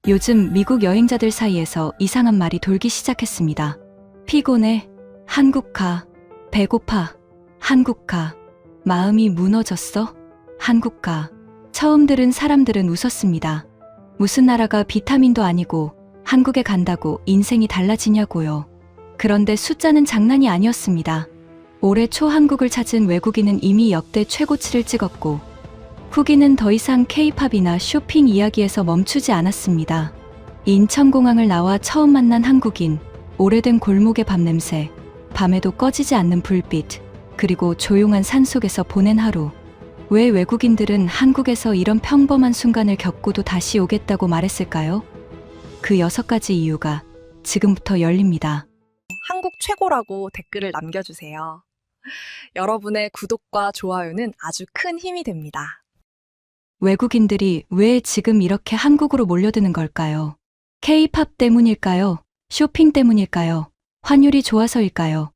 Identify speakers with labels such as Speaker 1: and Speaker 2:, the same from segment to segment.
Speaker 1: 요즘 미국 여행자들 사이에서 이상한 말이 돌기 시작했습니다. 피곤해, 한국 가, 배고파, 한국 가, 마음이 무너졌어, 한국 가. 처음 들은 사람들은 웃었습니다. 무슨 나라가 비타민도 아니고 한국에 간다고 인생이 달라지냐고요. 그런데 숫자는 장난이 아니었습니다. 올해 초 한국을 찾은 외국인은 이미 역대 최고치를 찍었고 후기는 더 이상 K-팝이나 쇼핑 이야기에서 멈추지 않았습니다. 인천공항을 나와 처음 만난 한국인, 오래된 골목의 밤냄새, 밤에도 꺼지지 않는 불빛, 그리고 조용한 산속에서 보낸 하루. 왜 외국인들은 한국에서 이런 평범한 순간을 겪고도 다시 오겠다고 말했을까요? 그 6가지 이유가 지금부터 열립니다.
Speaker 2: 한국 최고라고 댓글을 남겨주세요. 여러분의 구독과 좋아요는 아주 큰 힘이 됩니다.
Speaker 1: 외국인들이 왜 지금 이렇게 한국으로 몰려드는 걸까요? K-팝 때문일까요? 쇼핑 때문일까요? 환율이 좋아서일까요?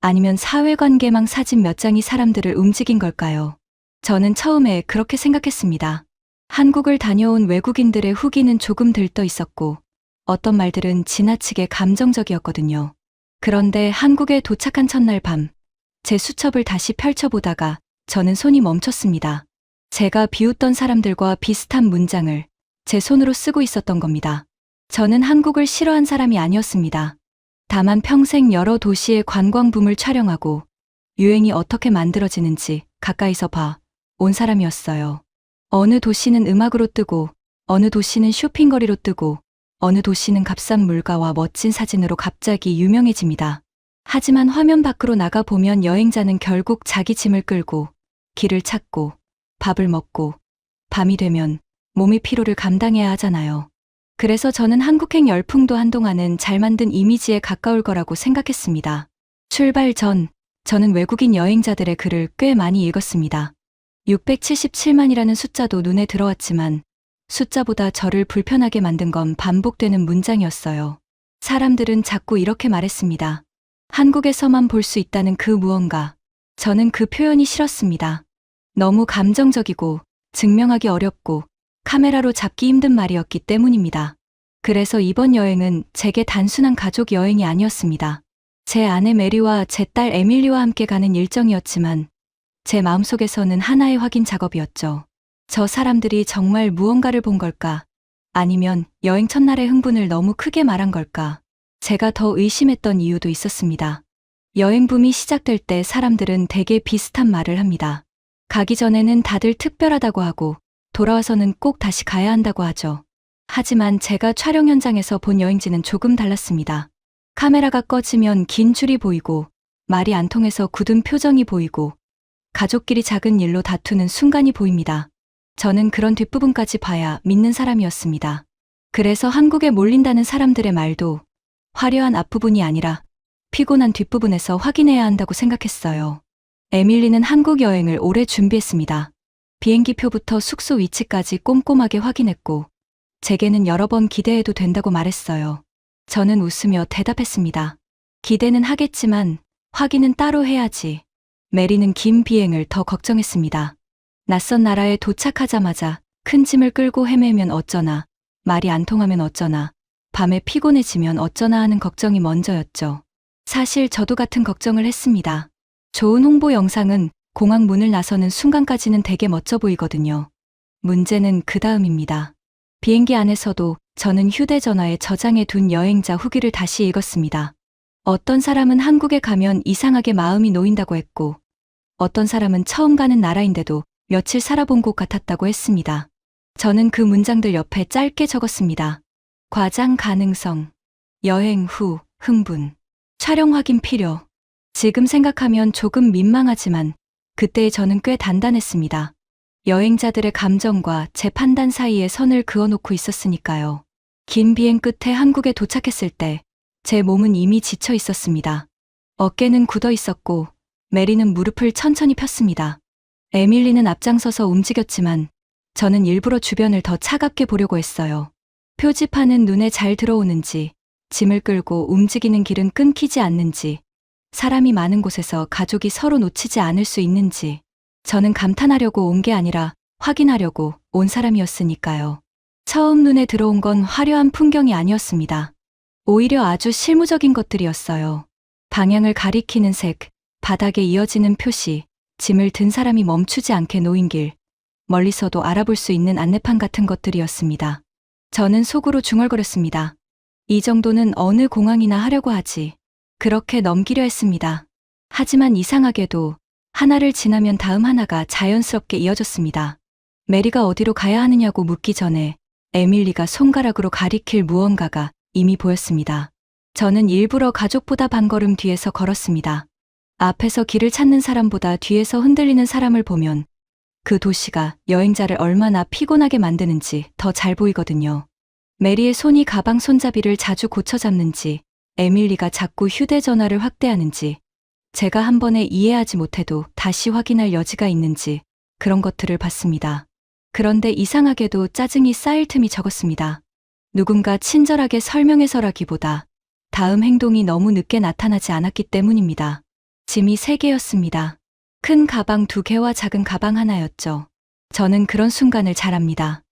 Speaker 1: 아니면 사회관계망 사진 몇 장이 사람들을 움직인 걸까요? 저는 처음에 그렇게 생각했습니다. 한국을 다녀온 외국인들의 후기는 조금 들떠 있었고 어떤 말들은 지나치게 감정적이었거든요. 그런데 한국에 도착한 첫날 밤, 제 수첩을 다시 펼쳐보다가 저는 손이 멈췄습니다. 제가 비웃던 사람들과 비슷한 문장을 제 손으로 쓰고 있었던 겁니다. 저는 한국을 싫어한 사람이 아니었습니다. 다만 평생 여러 도시의 관광붐을 촬영하고 유행이 어떻게 만들어지는지 가까이서 온 사람이었어요. 어느 도시는 음악으로 뜨고, 어느 도시는 쇼핑거리로 뜨고, 어느 도시는 값싼 물가와 멋진 사진으로 갑자기 유명해집니다. 하지만 화면 밖으로 나가보면 여행자는 결국 자기 짐을 끌고 길을 찾고 밥을 먹고 밤이 되면 몸의 피로를 감당해야 하잖아요. 그래서 저는 한국행 열풍도 한동안은 잘 만든 이미지에 가까울 거라고 생각했습니다. 출발 전 저는 외국인 여행자들의 글을 꽤 많이 읽었습니다. 677만이라는 숫자도 눈에 들어왔지만 숫자보다 저를 불편하게 만든 건 반복되는 문장이었어요. 사람들은 자꾸 이렇게 말했습니다. 한국에서만 볼 수 있다는 그 무언가. 저는 그 표현이 싫었습니다. 너무 감정적이고 증명하기 어렵고 카메라로 잡기 힘든 말이었기 때문입니다. 그래서 이번 여행은 제게 단순한 가족 여행이 아니었습니다. 제 아내 메리와 제 딸 에밀리와 함께 가는 일정이었지만 제 마음속에서는 하나의 확인 작업이었죠. 저 사람들이 정말 무언가를 본 걸까? 아니면 여행 첫날의 흥분을 너무 크게 말한 걸까? 제가 더 의심했던 이유도 있었습니다. 여행 붐이 시작될 때 사람들은 대개 비슷한 말을 합니다. 가기 전에는 다들 특별하다고 하고 돌아와서는 꼭 다시 가야 한다고 하죠. 하지만 제가 촬영 현장에서 본 여행지는 조금 달랐습니다. 카메라가 꺼지면 긴 줄이 보이고 말이 안 통해서 굳은 표정이 보이고 가족끼리 작은 일로 다투는 순간이 보입니다. 저는 그런 뒷부분까지 봐야 믿는 사람이었습니다. 그래서 한국에 몰린다는 사람들의 말도 화려한 앞부분이 아니라 피곤한 뒷부분에서 확인해야 한다고 생각했어요. 에밀리는 한국 여행을 오래 준비했습니다. 비행기표부터 숙소 위치까지 꼼꼼하게 확인했고 제게는 여러 번 기대해도 된다고 말했어요. 저는 웃으며 대답했습니다. 기대는 하겠지만 확인은 따로 해야지. 메리는 긴 비행을 더 걱정했습니다. 낯선 나라에 도착하자마자 큰 짐을 끌고 헤매면 어쩌나, 말이 안 통하면 어쩌나, 밤에 피곤해지면 어쩌나 하는 걱정이 먼저였죠. 사실 저도 같은 걱정을 했습니다. 좋은 홍보 영상은 공항 문을 나서는 순간까지는 되게 멋져 보이거든요. 문제는 그 다음입니다. 비행기 안에서도 저는 휴대전화에 저장해 둔 여행자 후기를 다시 읽었습니다. 어떤 사람은 한국에 가면 이상하게 마음이 놓인다고 했고, 어떤 사람은 처음 가는 나라인데도 며칠 살아본 곳 같았다고 했습니다. 저는 그 문장들 옆에 짧게 적었습니다. 과장 가능성, 여행 후 흥분, 촬영 확인 필요. 지금 생각하면 조금 민망하지만 그때의 저는 꽤 단단했습니다. 여행자들의 감정과 제 판단 사이에 선을 그어놓고 있었으니까요. 긴 비행 끝에 한국에 도착했을 때 제 몸은 이미 지쳐 있었습니다. 어깨는 굳어 있었고 메리는 무릎을 천천히 폈습니다. 에밀리는 앞장서서 움직였지만 저는 일부러 주변을 더 차갑게 보려고 했어요. 표지판은 눈에 잘 들어오는지, 짐을 끌고 움직이는 길은 끊기지 않는지, 사람이 많은 곳에서 가족이 서로 놓치지 않을 수 있는지, 저는 감탄하려고 온 게 아니라 확인하려고 온 사람이었으니까요. 처음 눈에 들어온 건 화려한 풍경이 아니었습니다. 오히려 아주 실무적인 것들이었어요. 방향을 가리키는 색, 바닥에 이어지는 표시, 짐을 든 사람이 멈추지 않게 놓인 길, 멀리서도 알아볼 수 있는 안내판 같은 것들이었습니다. 저는 속으로 중얼거렸습니다. 이 정도는 어느 공항이나 하려고 하지. 그렇게 넘기려 했습니다. 하지만 이상하게도 하나를 지나면 다음 하나가 자연스럽게 이어졌습니다. 메리가 어디로 가야 하느냐고 묻기 전에 에밀리가 손가락으로 가리킬 무언가가 이미 보였습니다. 저는 일부러 가족보다 반걸음 뒤에서 걸었습니다. 앞에서 길을 찾는 사람보다 뒤에서 흔들리는 사람을 보면 그 도시가 여행자를 얼마나 피곤하게 만드는지 더 잘 보이거든요. 메리의 손이 가방 손잡이를 자주 고쳐 잡는지, 에밀리가 자꾸 휴대전화를 확대하는지, 제가 한 번에 이해하지 못해도 다시 확인할 여지가 있는지 그런 것들을 봤습니다. 그런데 이상하게도 짜증이 쌓일 틈이 적었습니다. 누군가 친절하게 설명해서라기보다 다음 행동이 너무 늦게 나타나지 않았기 때문입니다. 짐이 3개였습니다. 큰 가방 2개와 작은 가방 하나였죠. 저는 그런 순간을 잘 압니다.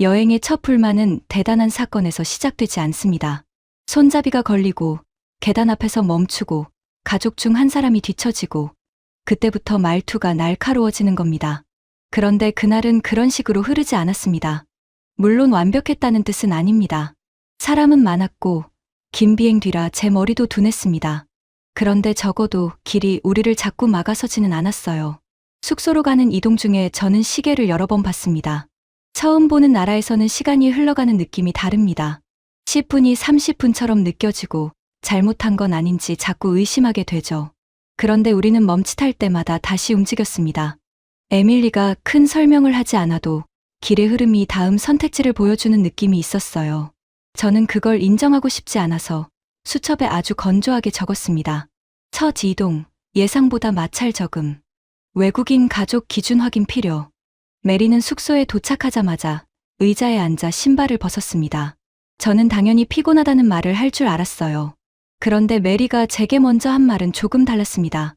Speaker 1: 여행의 첫 불만은 대단한 사건에서 시작되지 않습니다. 손잡이가 걸리고 계단 앞에서 멈추고 가족 중 한 사람이 뒤처지고 그때부터 말투가 날카로워지는 겁니다. 그런데 그날은 그런 식으로 흐르지 않았습니다. 물론 완벽했다는 뜻은 아닙니다. 사람은 많았고 긴 비행 뒤라 제 머리도 둔했습니다. 그런데 적어도 길이 우리를 자꾸 막아서지는 않았어요. 숙소로 가는 이동 중에 저는 시계를 여러 번 봤습니다. 처음 보는 나라에서는 시간이 흘러가는 느낌이 다릅니다. 10분이 30분처럼 느껴지고 잘못한 건 아닌지 자꾸 의심하게 되죠. 그런데 우리는 멈칫할 때마다 다시 움직였습니다. 에밀리가 큰 설명을 하지 않아도 길의 흐름이 다음 선택지를 보여주는 느낌이 있었어요. 저는 그걸 인정하고 싶지 않아서 수첩에 아주 건조하게 적었습니다. 첫 이동, 예상보다 마찰 적음. 외국인 가족 기준 확인 필요. 메리는 숙소에 도착하자마자 의자에 앉아 신발을 벗었습니다. 저는 당연히 피곤하다는 말을 할 줄 알았어요. 그런데 메리가 제게 먼저 한 말은 조금 달랐습니다.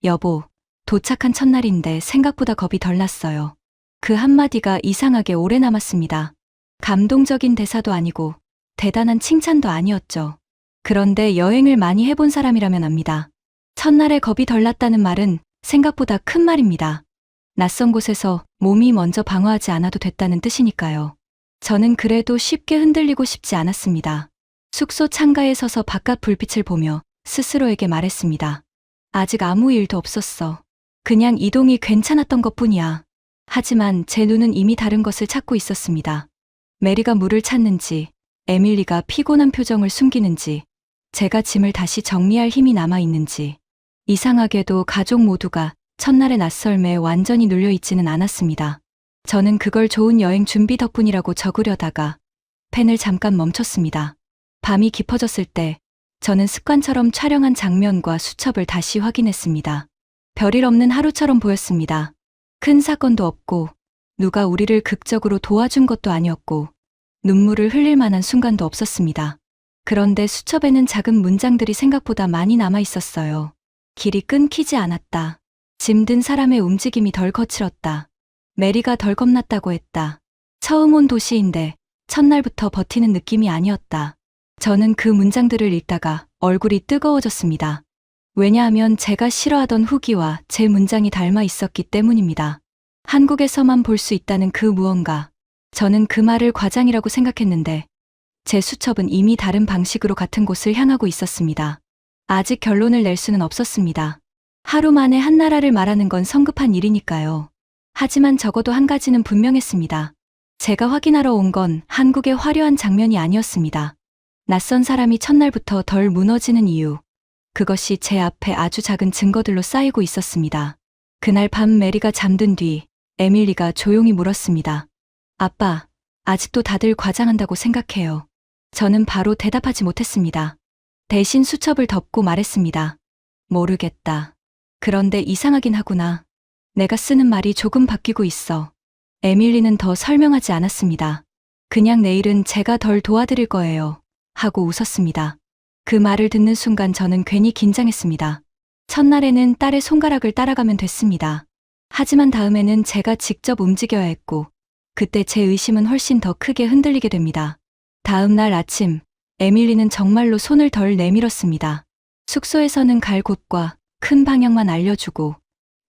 Speaker 1: 여보, 도착한 첫날인데 생각보다 겁이 덜 났어요. 그 한마디가 이상하게 오래 남았습니다. 감동적인 대사도 아니고 대단한 칭찬도 아니었죠. 그런데 여행을 많이 해본 사람이라면 압니다. 첫날에 겁이 덜 났다는 말은 생각보다 큰 말입니다. 낯선 곳에서 몸이 먼저 방어하지 않아도 됐다는 뜻이니까요. 저는 그래도 쉽게 흔들리고 싶지 않았습니다. 숙소 창가에 서서 바깥 불빛을 보며 스스로에게 말했습니다. 아직 아무 일도 없었어. 그냥 이동이 괜찮았던 것뿐이야. 하지만 제 눈은 이미 다른 것을 찾고 있었습니다. 메리가 물을 찾는지, 에밀리가 피곤한 표정을 숨기는지, 제가 짐을 다시 정리할 힘이 남아있는지. 이상하게도 가족 모두가 첫날의 낯설매 완전히 눌려있지는 않았습니다. 저는 그걸 좋은 여행 준비 덕분이라고 적으려다가 펜을 잠깐 멈췄습니다. 밤이 깊어졌을 때 저는 습관처럼 촬영한 장면과 수첩을 다시 확인했습니다. 별일 없는 하루처럼 보였습니다. 큰 사건도 없고 누가 우리를 극적으로 도와준 것도 아니었고 눈물을 흘릴 만한 순간도 없었습니다. 그런데 수첩에는 작은 문장들이 생각보다 많이 남아 있었어요. 길이 끊기지 않았다. 짐든 사람의 움직임이 덜 거칠었다. 메리가 덜 겁났다고 했다. 처음 온 도시인데 첫날부터 버티는 느낌이 아니었다. 저는 그 문장들을 읽다가 얼굴이 뜨거워졌습니다. 왜냐하면 제가 싫어하던 후기와 제 문장이 닮아 있었기 때문입니다. 한국에서만 볼 수 있다는 그 무언가. 저는 그 말을 과장이라고 생각했는데 제 수첩은 이미 다른 방식으로 같은 곳을 향하고 있었습니다. 아직 결론을 낼 수는 없었습니다. 하루 만에 한 나라를 말하는 건 성급한 일이니까요. 하지만 적어도 한 가지는 분명했습니다. 제가 확인하러 온 건 한국의 화려한 장면이 아니었습니다. 낯선 사람이 첫날부터 덜 무너지는 이유. 그것이 제 앞에 아주 작은 증거들로 쌓이고 있었습니다. 그날 밤 메리가 잠든 뒤 에밀리가 조용히 물었습니다. 아빠, 아직도 다들 과장한다고 생각해요. 저는 바로 대답하지 못했습니다. 대신 수첩을 덮고 말했습니다. 모르겠다. 그런데 이상하긴 하구나. 내가 쓰는 말이 조금 바뀌고 있어. 에밀리는 더 설명하지 않았습니다. 그냥 내일은 제가 덜 도와드릴 거예요. 하고 웃었습니다. 그 말을 듣는 순간 저는 괜히 긴장했습니다. 첫날에는 딸의 손가락을 따라가면 됐습니다. 하지만 다음에는 제가 직접 움직여야 했고 그때 제 의심은 훨씬 더 크게 흔들리게 됩니다. 다음 날 아침, 에밀리는 정말로 손을 덜 내밀었습니다. 숙소에서는 갈 곳과 큰 방향만 알려주고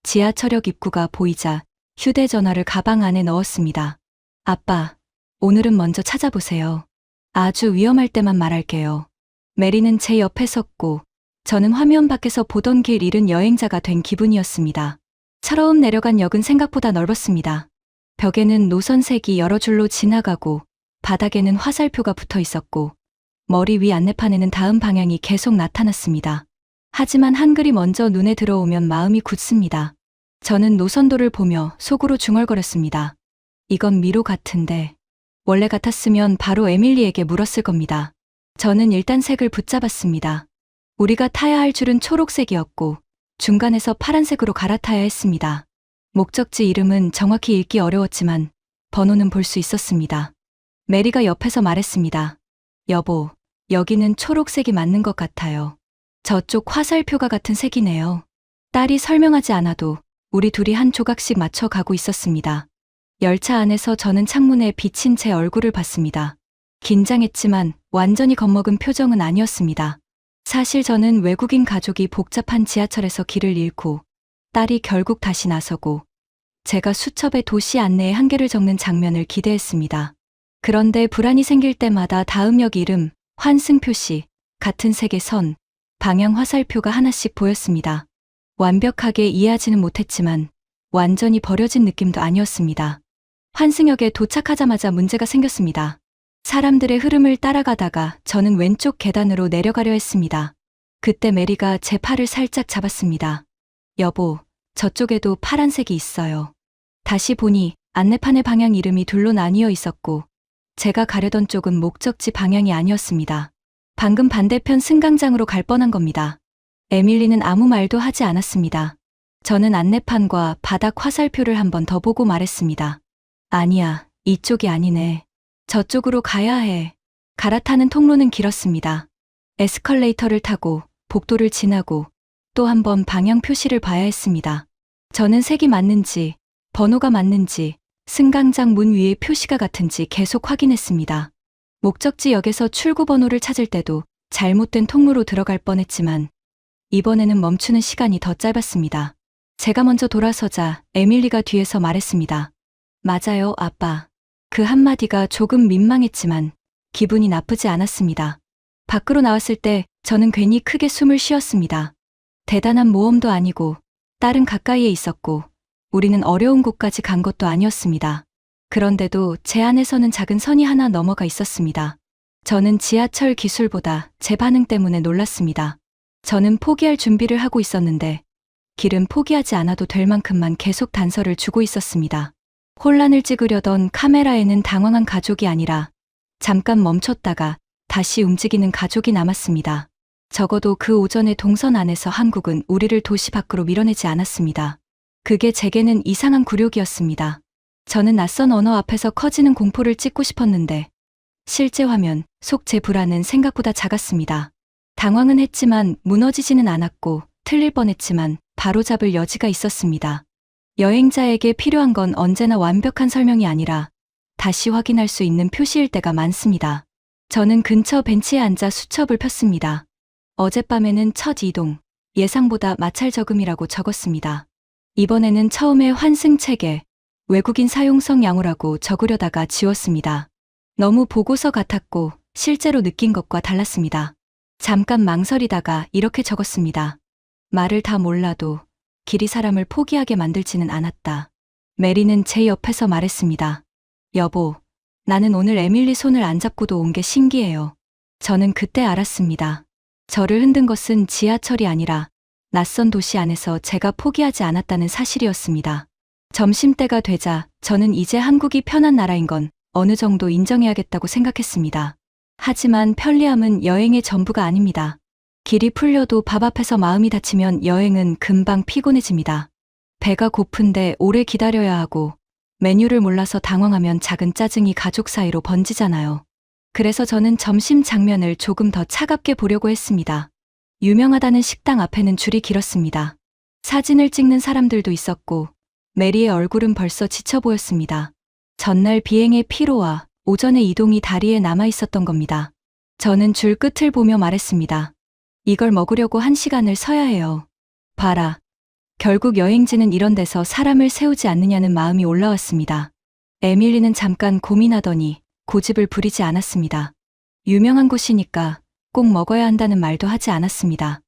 Speaker 1: 지하철역 입구가 보이자 휴대전화를 가방 안에 넣었습니다. 아빠, 오늘은 먼저 찾아보세요. 아주 위험할 때만 말할게요. 메리는 제 옆에 섰고 저는 화면 밖에서 보던 길 잃은 여행자가 된 기분이었습니다. 차로움 내려간 역은 생각보다 넓었습니다. 벽에는 노선색이 여러 줄로 지나가고 바닥에는 화살표가 붙어 있었고 머리 위 안내판에는 다음 방향이 계속 나타났습니다. 하지만 한글이 먼저 눈에 들어오면 마음이 굳습니다. 저는 노선도를 보며 속으로 중얼거렸습니다. 이건 미로 같은데 원래 같았으면 바로 에밀리에게 물었을 겁니다. 저는 일단 색을 붙잡았습니다. 우리가 타야 할 줄은 초록색이었고 중간에서 파란색으로 갈아타야 했습니다. 목적지 이름은 정확히 읽기 어려웠지만 번호는 볼 수 있었습니다. 메리가 옆에서 말했습니다. 여보, 여기는 초록색이 맞는 것 같아요. 저쪽 화살표가 같은 색이네요. 딸이 설명하지 않아도 우리 둘이 한 조각씩 맞춰 가고 있었습니다. 열차 안에서 저는 창문에 비친 제 얼굴을 봤습니다. 긴장했지만 완전히 겁먹은 표정은 아니었습니다. 사실 저는 외국인 가족이 복잡한 지하철에서 길을 잃고 딸이 결국 다시 나서고 제가 수첩에 도시 안내의 한계를 적는 장면을 기대했습니다. 그런데 불안이 생길 때마다 다음 역 이름, 환승 표시, 같은 색의 선, 방향 화살표가 하나씩 보였습니다. 완벽하게 이해하지는 못했지만 완전히 버려진 느낌도 아니었습니다. 환승역에 도착하자마자 문제가 생겼습니다. 사람들의 흐름을 따라가다가 저는 왼쪽 계단으로 내려가려 했습니다. 그때 메리가 제 팔을 살짝 잡았습니다. 여보, 저쪽에도 파란색이 있어요. 다시 보니 안내판의 방향 이름이 둘로 나뉘어 있었고 제가 가려던 쪽은 목적지 방향이 아니었습니다. 방금 반대편 승강장으로 갈 뻔한 겁니다. 에밀리는 아무 말도 하지 않았습니다. 저는 안내판과 바닥 화살표를 한 번 더 보고 말했습니다. 아니야, 이쪽이 아니네. 저쪽으로 가야 해. 갈아타는 통로는 길었습니다. 에스컬레이터를 타고 복도를 지나고 또 한 번 방향 표시를 봐야 했습니다. 저는 색이 맞는지, 번호가 맞는지, 승강장 문 위에 표시가 같은지 계속 확인했습니다. 목적지 역에서 출구 번호를 찾을 때도 잘못된 통로로 들어갈 뻔했지만 이번에는 멈추는 시간이 더 짧았습니다. 제가 먼저 돌아서자 에밀리가 뒤에서 말했습니다. 맞아요, 아빠. 그 한마디가 조금 민망했지만 기분이 나쁘지 않았습니다. 밖으로 나왔을 때 저는 괜히 크게 숨을 쉬었습니다. 대단한 모험도 아니고 딸은 가까이에 있었고 우리는 어려운 곳까지 간 것도 아니었습니다. 그런데도 제 안에서는 작은 선이 하나 넘어가 있었습니다. 저는 지하철 기술보다 제 반응 때문에 놀랐습니다. 저는 포기할 준비를 하고 있었는데 길은 포기하지 않아도 될 만큼만 계속 단서를 주고 있었습니다. 혼란을 찍으려던 카메라에는 당황한 가족이 아니라 잠깐 멈췄다가 다시 움직이는 가족이 남았습니다. 적어도 그 오전의 동선 안에서 한국은 우리를 도시 밖으로 밀어내지 않았습니다. 그게 제게는 이상한 굴욕이었습니다. 저는 낯선 언어 앞에서 커지는 공포를 찍고 싶었는데 실제 화면 속 제 불안은 생각보다 작았습니다. 당황은 했지만 무너지지는 않았고 틀릴 뻔했지만 바로잡을 여지가 있었습니다. 여행자에게 필요한 건 언제나 완벽한 설명이 아니라 다시 확인할 수 있는 표시일 때가 많습니다. 저는 근처 벤치에 앉아 수첩을 폈습니다. 어젯밤에는 첫 이동, 예상보다 마찰 저금이라고 적었습니다. 이번에는 처음에 환승 체계, 외국인 사용성 양호라고 적으려다가 지웠습니다. 너무 보고서 같았고 실제로 느낀 것과 달랐습니다. 잠깐 망설이다가 이렇게 적었습니다. 말을 다 몰라도 길이 사람을 포기하게 만들지는 않았다. 메리는 제 옆에서 말했습니다. 여보, 나는 오늘 에밀리 손을 안 잡고도 온 게 신기해요. 저는 그때 알았습니다. 저를 흔든 것은 지하철이 아니라 낯선 도시 안에서 제가 포기하지 않았다는 사실이었습니다. 점심때가 되자 저는 이제 한국이 편한 나라인 건 어느 정도 인정해야겠다고 생각했습니다. 하지만 편리함은 여행의 전부가 아닙니다. 길이 풀려도 밥 앞에서 마음이 다치면 여행은 금방 피곤해집니다. 배가 고픈데 오래 기다려야 하고 메뉴를 몰라서 당황하면 작은 짜증이 가족 사이로 번지잖아요. 그래서 저는 점심 장면을 조금 더 차갑게 보려고 했습니다. 유명하다는 식당 앞에는 줄이 길었습니다. 사진을 찍는 사람들도 있었고 메리의 얼굴은 벌써 지쳐 보였습니다. 전날 비행의 피로와 오전의 이동이 다리에 남아 있었던 겁니다. 저는 줄 끝을 보며 말했습니다. 이걸 먹으려고 1시간을 서야 해요. 봐라. 결국 여행지는 이런 데서 사람을 세우지 않느냐는 마음이 올라왔습니다. 에밀리는 잠깐 고민하더니 고집을 부리지 않았습니다. 유명한 곳이니까 꼭 먹어야 한다는 말도 하지 않았습니다.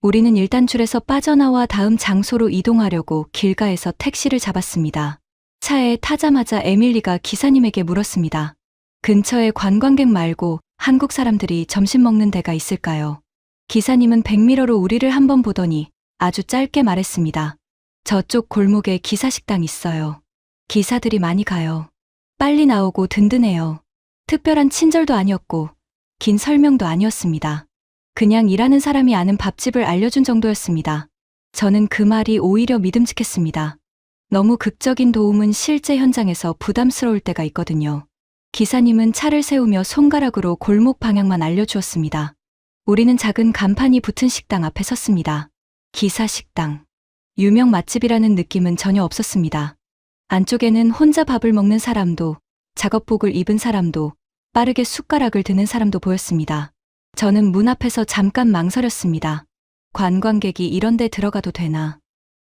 Speaker 1: 우리는 일단 줄에서 빠져나와 다음 장소로 이동하려고 길가에서 택시를 잡았습니다. 차에 타자마자 에밀리가 기사님에게 물었습니다. 근처에 관광객 말고 한국 사람들이 점심 먹는 데가 있을까요? 기사님은 백미러로 우리를 한번 보더니 아주 짧게 말했습니다. 저쪽 골목에 기사식당 있어요. 기사들이 많이 가요. 빨리 나오고 든든해요. 특별한 친절도 아니었고 긴 설명도 아니었습니다. 그냥 일하는 사람이 아는 밥집을 알려준 정도였습니다. 저는 그 말이 오히려 믿음직했습니다. 너무 극적인 도움은 실제 현장에서 부담스러울 때가 있거든요. 기사님은 차를 세우며 손가락으로 골목 방향만 알려주었습니다. 우리는 작은 간판이 붙은 식당 앞에 섰습니다. 기사식당. 유명 맛집이라는 느낌은 전혀 없었습니다. 안쪽에는 혼자 밥을 먹는 사람도, 작업복을 입은 사람도, 빠르게 숟가락을 드는 사람도 보였습니다. 저는 문 앞에서 잠깐 망설였습니다. 관광객이 이런 데 들어가도 되나?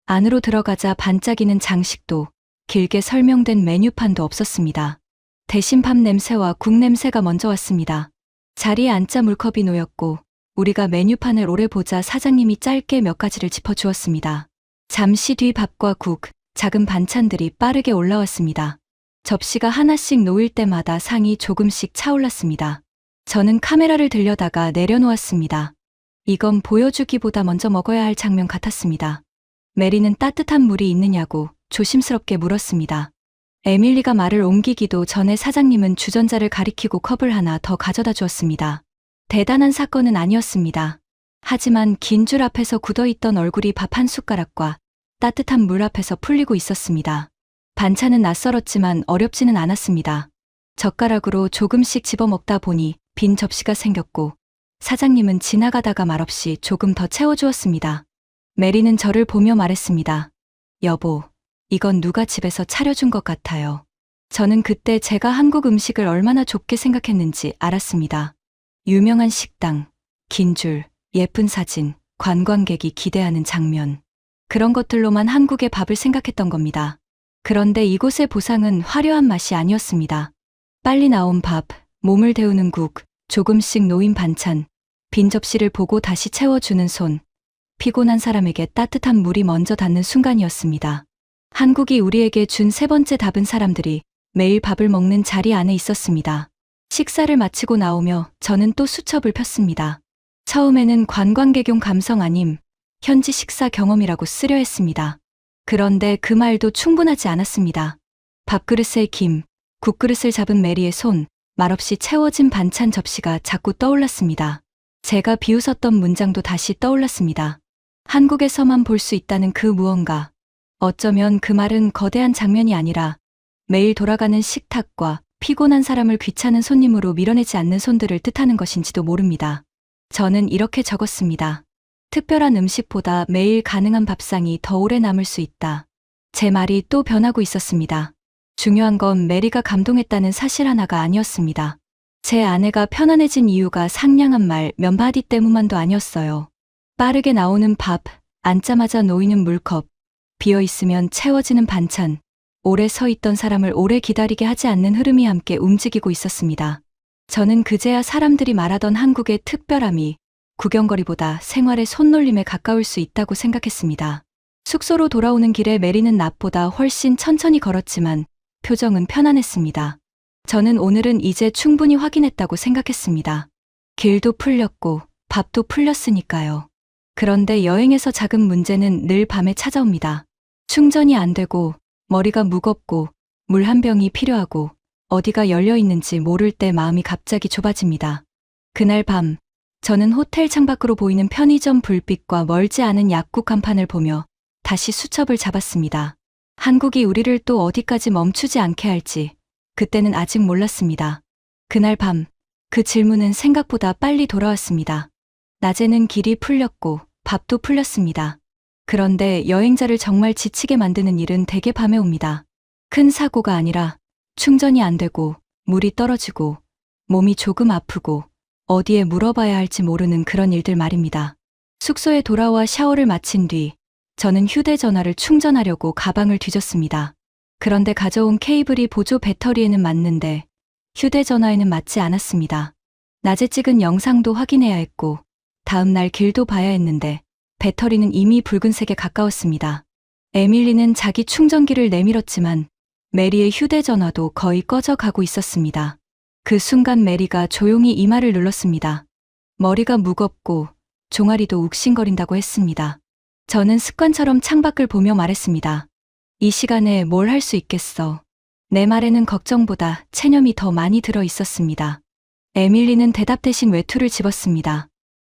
Speaker 1: 안으로 들어가자 반짝이는 장식도, 길게 설명된 메뉴판도 없었습니다. 대신 밥 냄새와 국 냄새가 먼저 왔습니다. 자리에 앉자 물컵이 놓였고 우리가 메뉴판을 오래 보자 사장님이 짧게 몇 가지를 짚어주었습니다. 잠시 뒤 밥과 국, 작은 반찬들이 빠르게 올라왔습니다. 접시가 하나씩 놓일 때마다 상이 조금씩 차올랐습니다. 저는 카메라를 들여다가 내려놓았습니다. 이건 보여주기보다 먼저 먹어야 할 장면 같았습니다. 메리는 따뜻한 물이 있느냐고 조심스럽게 물었습니다. 에밀리가 말을 옮기기도 전에 사장님은 주전자를 가리키고 컵을 하나 더 가져다 주었습니다. 대단한 사건은 아니었습니다. 하지만 긴 줄 앞에서 굳어있던 얼굴이 밥 한 숟가락과 따뜻한 물 앞에서 풀리고 있었습니다. 반찬은 낯설었지만 어렵지는 않았습니다. 젓가락으로 조금씩 집어 먹다 보니 빈 접시가 생겼고 사장님은 지나가다가 말없이 조금 더 채워주었습니다. 메리는 저를 보며 말했습니다. 여보, 이건 누가 집에서 차려준 것 같아요. 저는 그때 제가 한국 음식을 얼마나 좁게 생각했는지 알았습니다. 유명한 식당, 긴 줄, 예쁜 사진, 관광객이 기대하는 장면. 그런 것들로만 한국의 밥을 생각했던 겁니다. 그런데 이곳의 보상은 화려한 맛이 아니었습니다. 빨리 나온 밥, 몸을 데우는 국, 조금씩 놓인 반찬, 빈 접시를 보고 다시 채워주는 손. 피곤한 사람에게 따뜻한 물이 먼저 닿는 순간이었습니다. 한국이 우리에게 준 세 번째 답은 사람들이 매일 밥을 먹는 자리 안에 있었습니다. 식사를 마치고 나오며 저는 또 수첩을 폈습니다. 처음에는 관광객용 감성 아님, 현지 식사 경험이라고 쓰려 했습니다. 그런데 그 말도 충분하지 않았습니다. 밥그릇에 김, 국그릇을 잡은 메리의 손, 말없이 채워진 반찬 접시가 자꾸 떠올랐습니다. 제가 비웃었던 문장도 다시 떠올랐습니다. 한국에서만 볼 수 있다는 그 무언가. 어쩌면 그 말은 거대한 장면이 아니라 매일 돌아가는 식탁과 피곤한 사람을 귀찮은 손님으로 밀어내지 않는 손들을 뜻하는 것인지도 모릅니다. 저는 이렇게 적었습니다. 특별한 음식보다 매일 가능한 밥상이 더 오래 남을 수 있다. 제 말이 또 변하고 있었습니다. 중요한 건 메리가 감동했다는 사실 하나가 아니었습니다. 제 아내가 편안해진 이유가 상냥한 말 몇 마디 때문만도 아니었어요. 빠르게 나오는 밥, 앉자마자 놓이는 물컵, 비어있으면 채워지는 반찬, 오래 서 있던 사람을 오래 기다리게 하지 않는 흐름이 함께 움직이고 있었습니다. 저는 그제야 사람들이 말하던 한국의 특별함이 구경거리보다 생활의 손놀림에 가까울 수 있다고 생각했습니다. 숙소로 돌아오는 길에 메리는 낮보다 훨씬 천천히 걸었지만 표정은 편안했습니다. 저는 오늘은 이제 충분히 확인했다고 생각했습니다. 길도 풀렸고 밥도 풀렸으니까요. 그런데 여행에서 작은 문제는 늘 밤에 찾아옵니다. 충전이 안 되고 머리가 무겁고 물 한 병이 필요하고 어디가 열려 있는지 모를 때 마음이 갑자기 좁아집니다. 그날 밤 저는 호텔 창밖으로 보이는 편의점 불빛과 멀지 않은 약국 간판을 보며 다시 수첩을 잡았습니다. 한국이 우리를 또 어디까지 멈추지 않게 할지 그때는 아직 몰랐습니다. 그날 밤 그 질문은 생각보다 빨리 돌아왔습니다. 낮에는 길이 풀렸고 밥도 풀렸습니다. 그런데 여행자를 정말 지치게 만드는 일은 대개 밤에 옵니다. 큰 사고가 아니라 충전이 안 되고 물이 떨어지고 몸이 조금 아프고 어디에 물어봐야 할지 모르는 그런 일들 말입니다. 숙소에 돌아와 샤워를 마친 뒤 저는 휴대전화를 충전하려고 가방을 뒤졌습니다. 그런데 가져온 케이블이 보조 배터리에는 맞는데 휴대전화에는 맞지 않았습니다. 낮에 찍은 영상도 확인해야 했고 다음날 길도 봐야 했는데 배터리는 이미 붉은색에 가까웠습니다. 에밀리는 자기 충전기를 내밀었지만 메리의 휴대전화도 거의 꺼져가고 있었습니다. 그 순간 메리가 조용히 이마를 눌렀습니다. 머리가 무겁고 종아리도 욱신거린다고 했습니다. 저는 습관처럼 창밖을 보며 말했습니다. 이 시간에 뭘 할 수 있겠어. 내 말에는 걱정보다 체념이 더 많이 들어 있었습니다. 에밀리는 대답 대신 외투를 집었습니다.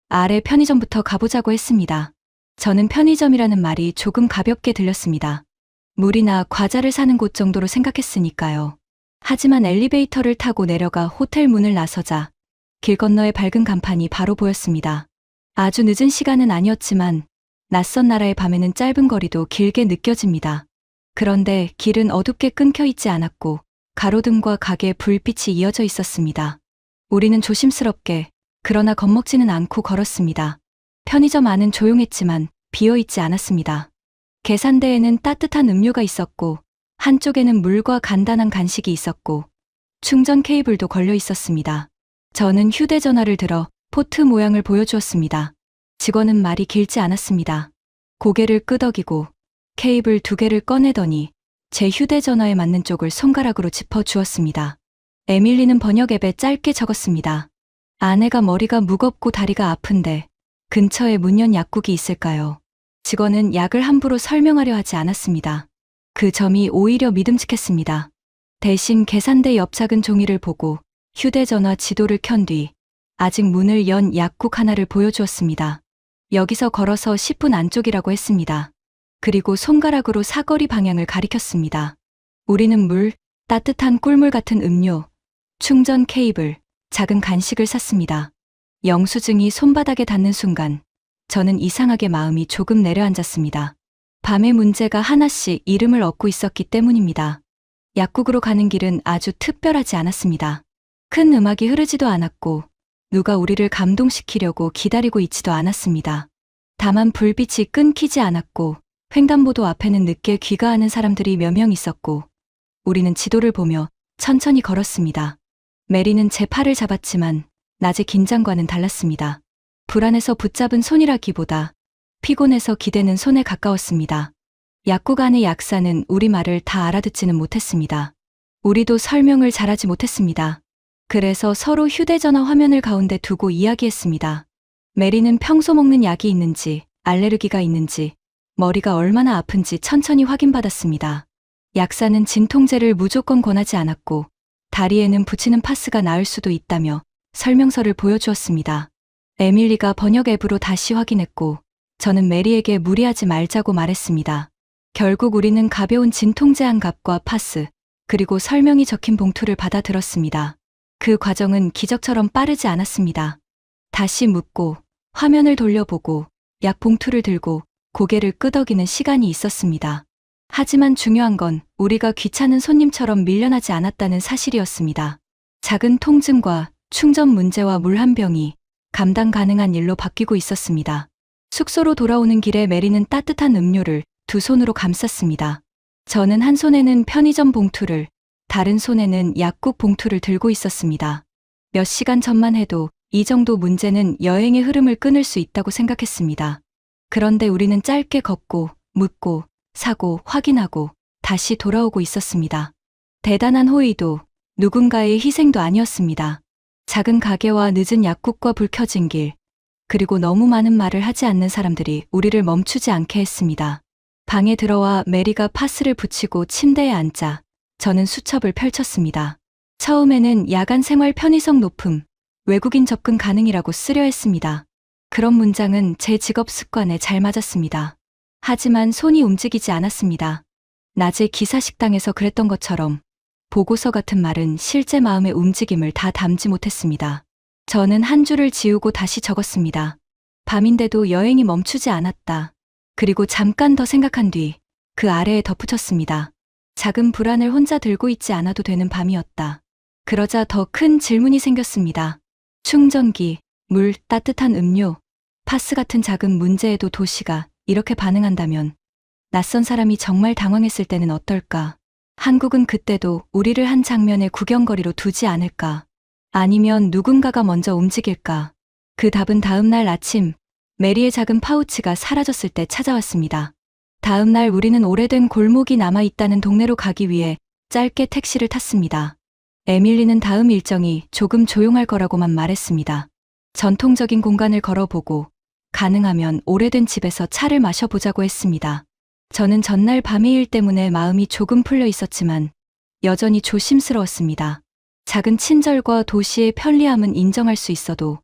Speaker 1: 아래 편의점부터 가보자고 했습니다. 저는 편의점이라는 말이 조금 가볍게 들렸습니다. 물이나 과자를 사는 곳 정도로 생각했으니까요. 하지만 엘리베이터를 타고 내려가 호텔 문을 나서자 길 건너에 밝은 간판이 바로 보였습니다. 아주 늦은 시간은 아니었지만 낯선 나라의 밤에는 짧은 거리도 길게 느껴집니다. 그런데 길은 어둡게 끊겨 있지 않았고 가로등과 가게 불빛이 이어져 있었습니다. 우리는 조심스럽게 그러나 겁먹지는 않고 걸었습니다. 편의점 안은 조용했지만 비어있지 않았습니다. 계산대에는 따뜻한 음료가 있었고 한쪽에는 물과 간단한 간식이 있었고 충전 케이블도 걸려 있었습니다. 저는 휴대전화를 들어 포트 모양을 보여주었습니다. 직원은 말이 길지 않았습니다. 고개를 끄덕이고 케이블 2개를 꺼내더니 제 휴대전화에 맞는 쪽을 손가락으로 짚어주었습니다. 에밀리는 번역 앱에 짧게 적었습니다. 아내가 머리가 무겁고 다리가 아픈데 근처에 문연 약국이 있을까요? 직원은 약을 함부로 설명하려 하지 않았습니다. 그 점이 오히려 믿음직했습니다. 대신 계산대 옆 작은 종이를 보고 휴대전화 지도를 켠 뒤 아직 문을 연 약국 하나를 보여주었습니다. 여기서 걸어서 10분 안쪽이라고 했습니다. 그리고 손가락으로 사거리 방향을 가리켰습니다. 우리는 물, 따뜻한 꿀물 같은 음료, 충전 케이블, 작은 간식을 샀습니다. 영수증이 손바닥에 닿는 순간 저는 이상하게 마음이 조금 내려앉았습니다. 밤의 문제가 하나씩 이름을 얻고 있었기 때문입니다. 약국으로 가는 길은 아주 특별하지 않았습니다. 큰 음악이 흐르지도 않았고 누가 우리를 감동시키려고 기다리고 있지도 않았습니다. 다만 불빛이 끊기지 않았고 횡단보도 앞에는 늦게 귀가하는 사람들이 몇 명 있었고 우리는 지도를 보며 천천히 걸었습니다. 메리는 제 팔을 잡았지만 낮의 긴장과는 달랐습니다. 불안해서 붙잡은 손이라기보다 피곤해서 기대는 손에 가까웠습니다. 약국 안의 약사는 우리 말을 다 알아듣지는 못했습니다. 우리도 설명을 잘하지 못했습니다. 그래서 서로 휴대전화 화면을 가운데 두고 이야기했습니다. 메리는 평소 먹는 약이 있는지, 알레르기가 있는지, 머리가 얼마나 아픈지 천천히 확인받았습니다. 약사는 진통제를 무조건 권하지 않았고 다리에는 붙이는 파스가 나을 수도 있다며 설명서를 보여주었습니다. 에밀리가 번역 앱으로 다시 확인했고 저는 메리에게 무리하지 말자고 말했습니다. 결국 우리는 가벼운 진통제 한 갑과 파스, 그리고 설명이 적힌 봉투를 받아 들었습니다. 그 과정은 기적처럼 빠르지 않았습니다. 다시 묻고 화면을 돌려보고 약 봉투를 들고 고개를 끄덕이는 시간이 있었습니다. 하지만 중요한 건 우리가 귀찮은 손님처럼 밀려나지 않았다는 사실이었습니다. 작은 통증과 충전 문제와 물 한 병이 감당 가능한 일로 바뀌고 있었습니다. 숙소로 돌아오는 길에 메리는 따뜻한 음료를 두 손으로 감쌌습니다. 저는 한 손에는 편의점 봉투를, 다른 손에는 약국 봉투를 들고 있었습니다. 몇 시간 전만 해도 이 정도 문제는 여행의 흐름을 끊을 수 있다고 생각했습니다. 그런데 우리는 짧게 걷고, 묻고, 사고, 확인하고, 다시 돌아오고 있었습니다. 대단한 호의도, 누군가의 희생도 아니었습니다. 작은 가게와 늦은 약국과 불 켜진 길, 그리고 너무 많은 말을 하지 않는 사람들이 우리를 멈추지 않게 했습니다. 방에 들어와 메리가 파스를 붙이고 침대에 앉자 저는 수첩을 펼쳤습니다. 처음에는 야간 생활 편의성 높음, 외국인 접근 가능이라고 쓰려 했습니다. 그런 문장은 제 직업 습관에 잘 맞았습니다. 하지만 손이 움직이지 않았습니다. 낮에 기사 식당에서 그랬던 것처럼 보고서 같은 말은 실제 마음의 움직임을 다 담지 못했습니다. 저는 한 줄을 지우고 다시 적었습니다. 밤인데도 여행이 멈추지 않았다. 그리고 잠깐 더 생각한 뒤 그 아래에 덧붙였습니다. 작은 불안을 혼자 들고 있지 않아도 되는 밤이었다. 그러자 더 큰 질문이 생겼습니다. 충전기, 물, 따뜻한 음료, 파스 같은 작은 문제에도 도시가 이렇게 반응한다면 낯선 사람이 정말 당황했을 때는 어떨까? 한국은 그때도 우리를 한 장면의 구경거리로 두지 않을까? 아니면 누군가가 먼저 움직일까? 그 답은 다음 날 아침 메리의 작은 파우치가 사라졌을 때 찾아왔습니다. 다음 날 우리는 오래된 골목이 남아있다는 동네로 가기 위해 짧게 택시를 탔습니다. 에밀리는 다음 일정이 조금 조용할 거라고만 말했습니다. 전통적인 공간을 걸어보고 가능하면 오래된 집에서 차를 마셔보자고 했습니다. 저는 전날 밤의 일 때문에 마음이 조금 풀려 있었지만 여전히 조심스러웠습니다. 작은 친절과 도시의 편리함은 인정할 수 있어도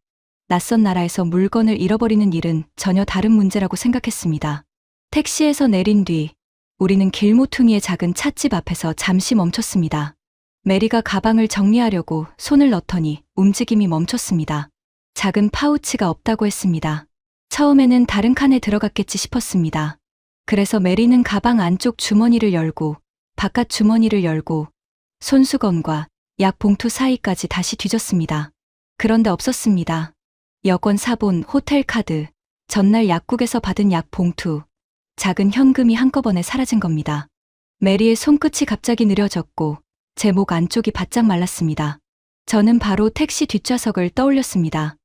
Speaker 1: 낯선 나라에서 물건을 잃어버리는 일은 전혀 다른 문제라고 생각했습니다. 택시에서 내린 뒤 우리는 길모퉁이의 작은 찻집 앞에서 잠시 멈췄습니다. 메리가 가방을 정리하려고 손을 넣더니 움직임이 멈췄습니다. 작은 파우치가 없다고 했습니다. 처음에는 다른 칸에 들어갔겠지 싶었습니다. 그래서 메리는 가방 안쪽 주머니를 열고 바깥 주머니를 열고 손수건과 약 봉투 사이까지 다시 뒤졌습니다. 그런데 없었습니다. 여권 사본, 호텔 카드, 전날 약국에서 받은 약 봉투, 작은 현금이 한꺼번에 사라진 겁니다. 메리의 손끝이 갑자기 느려졌고 제 목 안쪽이 바짝 말랐습니다. 저는 바로 택시 뒷좌석을 떠올렸습니다.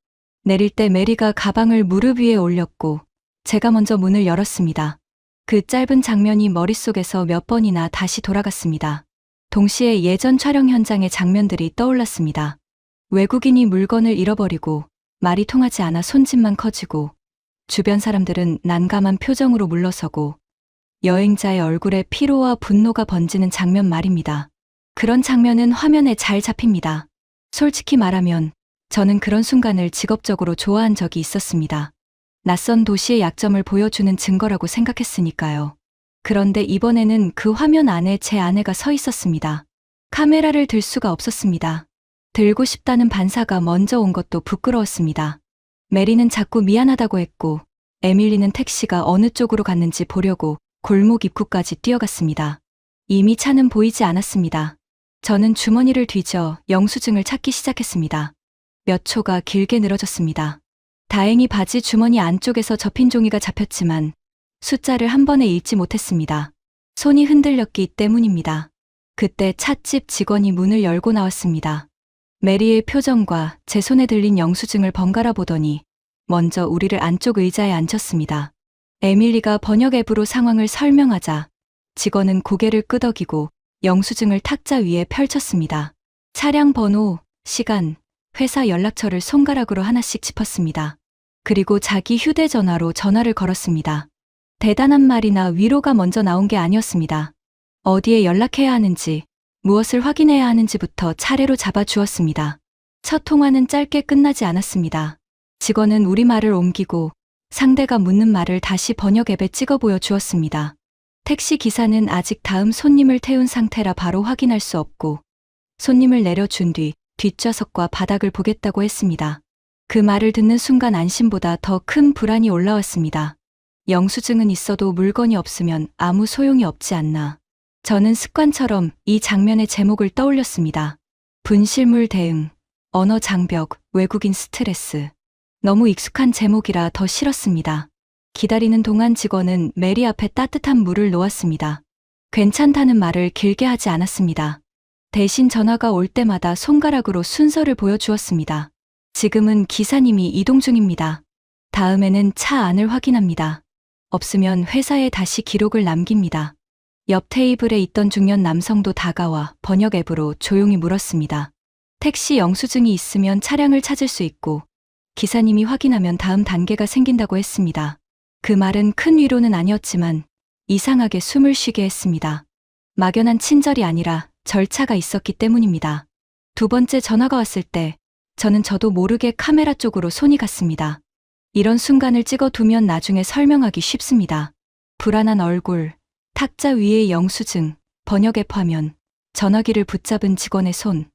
Speaker 1: 내릴 때 메리가 가방을 무릎 위에 올렸고 제가 먼저 문을 열었습니다. 그 짧은 장면이 머릿속에서 몇 번이나 다시 돌아갔습니다. 동시에 예전 촬영 현장의 장면들이 떠올랐습니다. 외국인이 물건을 잃어버리고 말이 통하지 않아 손짓만 커지고 주변 사람들은 난감한 표정으로 물러서고 여행자의 얼굴에 피로와 분노가 번지는 장면 말입니다. 그런 장면은 화면에 잘 잡힙니다. 솔직히 말하면 저는 그런 순간을 직업적으로 좋아한 적이 있었습니다. 낯선 도시의 약점을 보여주는 증거라고 생각했으니까요. 그런데 이번에는 그 화면 안에 제 아내가 서 있었습니다. 카메라를 들 수가 없었습니다. 들고 싶다는 반사가 먼저 온 것도 부끄러웠습니다. 메리는 자꾸 미안하다고 했고 에밀리는 택시가 어느 쪽으로 갔는지 보려고 골목 입구까지 뛰어갔습니다. 이미 차는 보이지 않았습니다. 저는 주머니를 뒤져 영수증을 찾기 시작했습니다. 몇 초가 길게 늘어졌습니다. 다행히 바지 주머니 안쪽에서 접힌 종이가 잡혔지만 숫자를 한 번에 읽지 못했습니다. 손이 흔들렸기 때문입니다. 그때 찻집 직원이 문을 열고 나왔습니다. 메리의 표정과 제 손에 들린 영수증을 번갈아 보더니 먼저 우리를 안쪽 의자에 앉혔습니다. 에밀리가 번역 앱으로 상황을 설명하자 직원은 고개를 끄덕이고 영수증을 탁자 위에 펼쳤습니다. 차량 번호, 시간, 회사 연락처를 손가락으로 하나씩 짚었습니다. 그리고 자기 휴대전화로 전화를 걸었습니다. 대단한 말이나 위로가 먼저 나온 게 아니었습니다. 어디에 연락해야 하는지, 무엇을 확인해야 하는지부터 차례로 잡아주었습니다. 첫 통화는 짧게 끝나지 않았습니다. 직원은 우리말을 옮기고 상대가 묻는 말을 다시 번역 앱에 찍어 보여주었습니다. 택시 기사는 아직 다음 손님을 태운 상태라 바로 확인할 수 없고 손님을 내려준 뒤 뒷좌석과 바닥을 보겠다고 했습니다. 그 말을 듣는 순간 안심보다 더 큰 불안이 올라왔습니다. 영수증은 있어도 물건이 없으면 아무 소용이 없지 않나. 저는 습관처럼 이 장면의 제목을 떠올렸습니다. 분실물 대응, 언어 장벽, 외국인 스트레스. 너무 익숙한 제목이라 더 싫었습니다. 기다리는 동안 직원은 메리 앞에 따뜻한 물을 놓았습니다. 괜찮다는 말을 길게 하지 않았습니다. 대신 전화가 올 때마다 손가락으로 순서를 보여주었습니다. 지금은 기사님이 이동 중입니다. 다음에는 차 안을 확인합니다. 없으면 회사에 다시 기록을 남깁니다. 옆 테이블에 있던 중년 남성도 다가와 번역 앱으로 조용히 물었습니다. 택시 영수증이 있으면 차량을 찾을 수 있고 기사님이 확인하면 다음 단계가 생긴다고 했습니다. 그 말은 큰 위로는 아니었지만 이상하게 숨을 쉬게 했습니다. 막연한 친절이 아니라 절차가 있었기 때문입니다. 두 번째 전화가 왔을 때 저도 모르게 카메라 쪽으로 손이 갔습니다. 이런 순간을 찍어두면 나중에 설명하기 쉽습니다. 불안한 얼굴, 탁자 위의 영수증, 번역 앱 화면, 전화기를 붙잡은 직원의 손.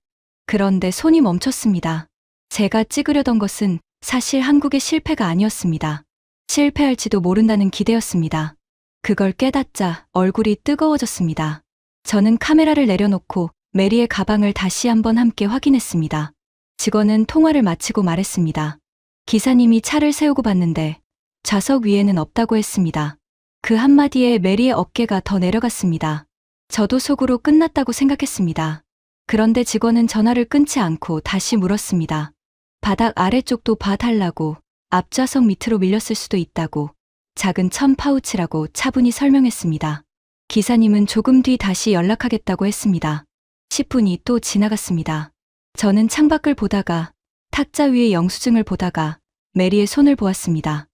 Speaker 1: 그런데 손이 멈췄습니다. 제가 찍으려던 것은 사실 한국의 실패가 아니었습니다. 실패할지도 모른다는 기대였습니다. 그걸 깨닫자 얼굴이 뜨거워졌습니다. 저는 카메라를 내려놓고 메리의 가방을 다시 한번 함께 확인했습니다. 직원은 통화를 마치고 말했습니다. 기사님이 차를 세우고 봤는데 좌석 위에는 없다고 했습니다. 그 한마디에 메리의 어깨가 더 내려갔습니다. 저도 속으로 끝났다고 생각했습니다. 그런데 직원은 전화를 끊지 않고 다시 물었습니다. 바닥 아래쪽도 봐달라고, 앞좌석 밑으로 밀렸을 수도 있다고, 작은 천 파우치라고 차분히 설명했습니다. 기사님은 조금 뒤 다시 연락하겠다고 했습니다. 10분이 또 지나갔습니다. 저는 창밖을 보다가 탁자 위의 영수증을 보다가 메리의 손을 보았습니다.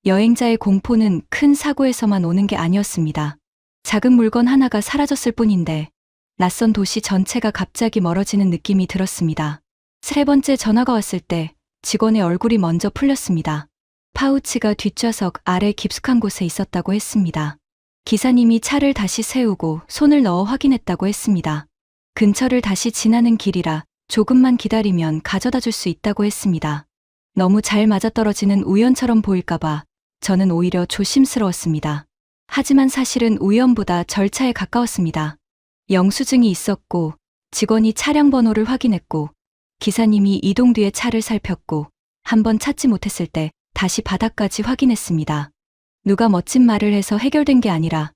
Speaker 1: 여행자의 공포는 큰 사고에서만 오는 게 아니었습니다. 작은 물건 하나가 사라졌을 뿐인데 낯선 도시 전체가 갑자기 멀어지는 느낌이 들었습니다. 세 번째 전화가 왔을 때 직원의 얼굴이 먼저 풀렸습니다. 파우치가 뒷좌석 아래 깊숙한 곳에 있었다고 했습니다. 기사님이 차를 다시 세우고 손을 넣어 확인했다고 했습니다. 근처를 다시 지나는 길이라 조금만 기다리면 가져다 줄 수 있다고 했습니다. 너무 잘 맞아떨어지는 우연처럼 보일까봐 저는 오히려 조심스러웠습니다. 하지만 사실은 우연보다 절차에 가까웠습니다. 영수증이 있었고 직원이 차량 번호를 확인했고 기사님이 이동 뒤에 차를 살폈고 한번 찾지 못했을 때 다시 바닥까지 확인했습니다. 누가 멋진 말을 해서 해결된 게 아니라